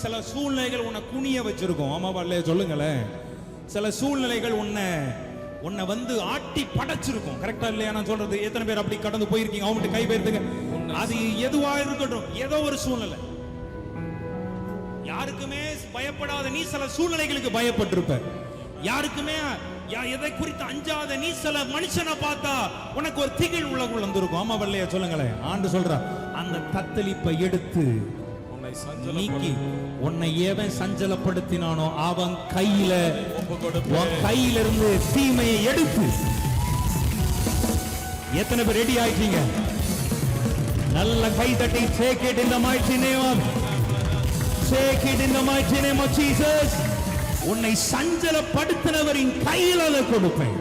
சில சூழ்நிலைகள் உன்னை குனிய வச்சிருக்கும். ஆமாவா இல்லையா சொல்லுங்களேன். சில சூழ்நிலைகள் உன்னை வந்து ஆட்டி படைச்சிருக்கும். கரெக்டா இல்லையா நான் சொல்றது? எத்தனை பேர் அப்படி கடந்து போயிருக்கீங்க? அவங்ககிட்ட கை பேர்த்துங்க. அது எதுவா இருக்கட்டும், ஏதோ ஒரு சூழ்நிலை. யாருக்குமே பயப்படாத நீ சில சூழ்நிலைகளுக்கு பயப்பட்டிருப்ப. யாருக்குமே எதை குறித்து அஞ்சாத நீ சில மனுஷனை பார்த்தா உனக்கு ஒரு திகில் உலகுள்ள வந்திருக்கும். ஆமா வல்லையா சொல்லுங்களேன். ஆண்டு சொல்ற அந்த தத்தளிப்பை எடுத்து நீக்கி உன்னை எவன் சஞ்சலப்படுத்தினானோ அவன் கையில இருந்து தீமையை எடுத்து. எத்தனை பேர் ரெடி ஆயிட்டீங்க? நல்ல கை தட்டி take it in the mighty name of Jesus. உன்னை சஞ்சலப்படுத்தினவரின் கையில் அதை கொடுப்பேன்.